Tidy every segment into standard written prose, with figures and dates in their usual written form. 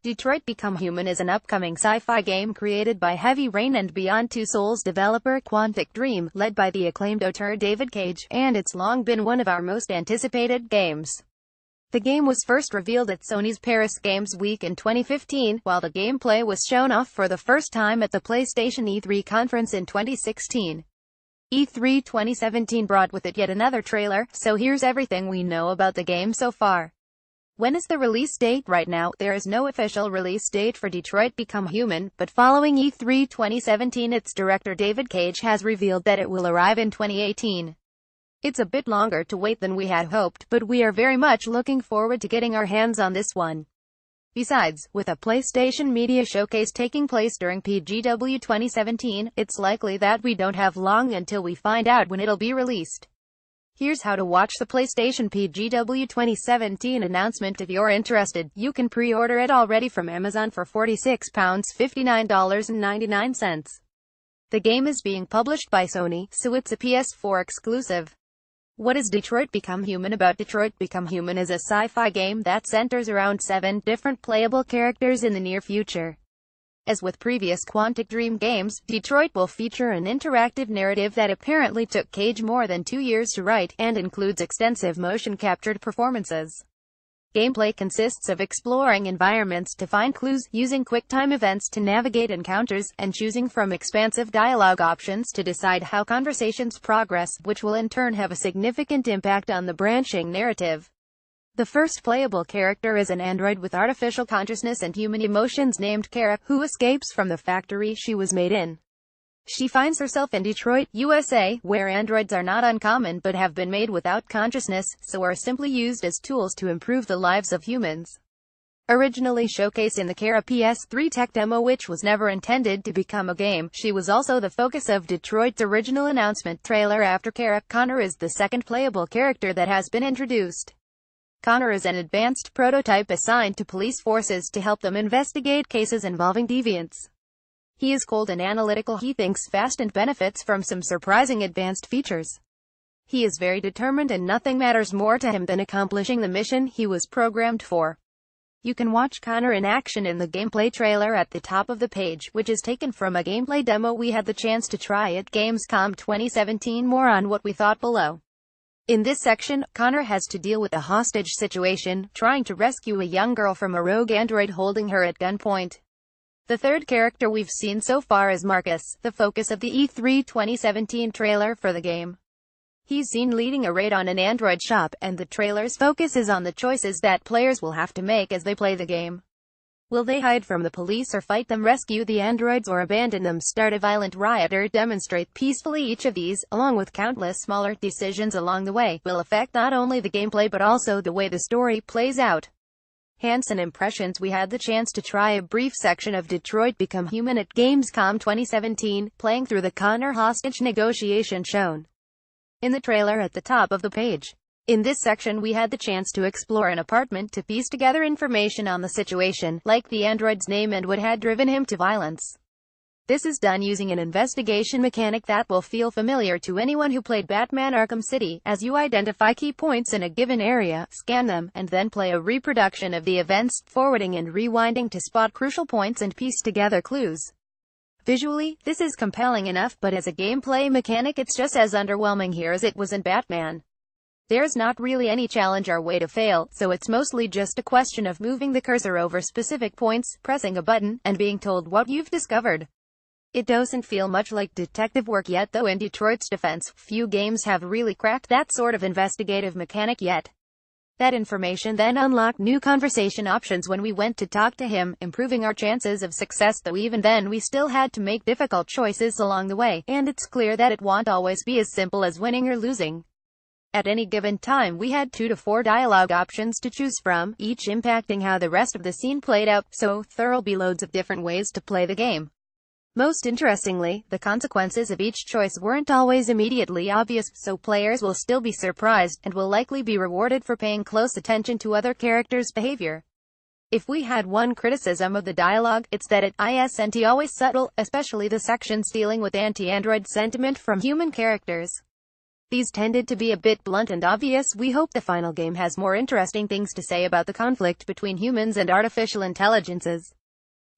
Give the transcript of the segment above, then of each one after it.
Detroit Become Human is an upcoming sci-fi game created by Heavy Rain and Beyond Two Souls developer Quantic Dream, led by the acclaimed auteur David Cage, and it's long been one of our most anticipated games. The game was first revealed at Sony's Paris Games Week in 2015, while the gameplay was shown off for the first time at the PlayStation E3 conference in 2016. E3 2017 brought with it yet another trailer, so here's everything we know about the game so far. When is the release date? Right now, there is no official release date for Detroit Become Human, but following E3 2017, its director David Cage has revealed that it will arrive in 2018. It's a bit longer to wait than we had hoped, but we are very much looking forward to getting our hands on this one. Besides, with a PlayStation Media Showcase taking place during PGW 2017, it's likely that we don't have long until we find out when it'll be released. Here's how to watch the PlayStation PGW 2017 announcement. If you're interested, you can pre-order it already from Amazon for £46, $59.99. The game is being published by Sony, so it's a PS4 exclusive. What is Detroit Become Human about? Detroit Become Human is a sci-fi game that centers around 7 different playable characters in the near future. As with previous Quantic Dream games, Detroit will feature an interactive narrative that apparently took Cage more than 2 years to write, and includes extensive motion-captured performances. Gameplay consists of exploring environments to find clues, using quick-time events to navigate encounters, and choosing from expansive dialogue options to decide how conversations progress, which will in turn have a significant impact on the branching narrative. The first playable character is an android with artificial consciousness and human emotions named Kara, who escapes from the factory she was made in. She finds herself in Detroit, USA, where androids are not uncommon but have been made without consciousness, so are simply used as tools to improve the lives of humans. Originally showcased in the Kara PS3 tech demo, which was never intended to become a game, she was also the focus of Detroit's original announcement trailer. After Kara, Connor is the second playable character that has been introduced. Connor is an advanced prototype assigned to police forces to help them investigate cases involving deviants. He is cold and analytical, he thinks fast and benefits from some surprising advanced features. He is very determined and nothing matters more to him than accomplishing the mission he was programmed for. You can watch Connor in action in the gameplay trailer at the top of the page, which is taken from a gameplay demo we had the chance to try at Gamescom 2017. More on what we thought below. In this section, Connor has to deal with a hostage situation, trying to rescue a young girl from a rogue android holding her at gunpoint. The third character we've seen so far is Marcus, the focus of the E3 2017 trailer for the game. He's seen leading a raid on an android shop, and the trailer's focus is on the choices that players will have to make as they play the game. Will they hide from the police or fight them, rescue the androids or abandon them, start a violent riot or demonstrate peacefully? Each of these, along with countless smaller decisions along the way, will affect not only the gameplay but also the way the story plays out. Hands and impressions. We had the chance to try a brief section of Detroit Become Human at Gamescom 2017, playing through the Connor hostage negotiation shown in the trailer at the top of the page. In this section we had the chance to explore an apartment to piece together information on the situation, like the android's name and what had driven him to violence. This is done using an investigation mechanic that will feel familiar to anyone who played Batman Arkham City, as you identify key points in a given area, scan them, and then play a reproduction of the events, forwarding and rewinding to spot crucial points and piece together clues. Visually, this is compelling enough, but as a gameplay mechanic it's just as underwhelming here as it was in Batman. There's not really any challenge or way to fail, so it's mostly just a question of moving the cursor over specific points, pressing a button, and being told what you've discovered. It doesn't feel much like detective work yet, though in Detroit's defense, few games have really cracked that sort of investigative mechanic yet. That information then unlocked new conversation options when we went to talk to him, improving our chances of success, though even then we still had to make difficult choices along the way, and it's clear that it won't always be as simple as winning or losing. At any given time we had 2 to 4 dialogue options to choose from, each impacting how the rest of the scene played out, so there'll be loads of different ways to play the game. Most interestingly, the consequences of each choice weren't always immediately obvious, so players will still be surprised, and will likely be rewarded for paying close attention to other characters' behavior. If we had one criticism of the dialogue, it's that it isn't always subtle, especially the sections dealing with anti-android sentiment from human characters. These tended to be a bit blunt and obvious. We hope the final game has more interesting things to say about the conflict between humans and artificial intelligences.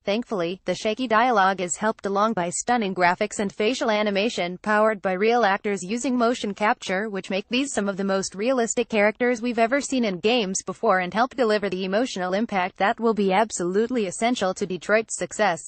Thankfully, the shaky dialogue is helped along by stunning graphics and facial animation, powered by real actors using motion capture, which make these some of the most realistic characters we've ever seen in games before and help deliver the emotional impact that will be absolutely essential to Detroit's success.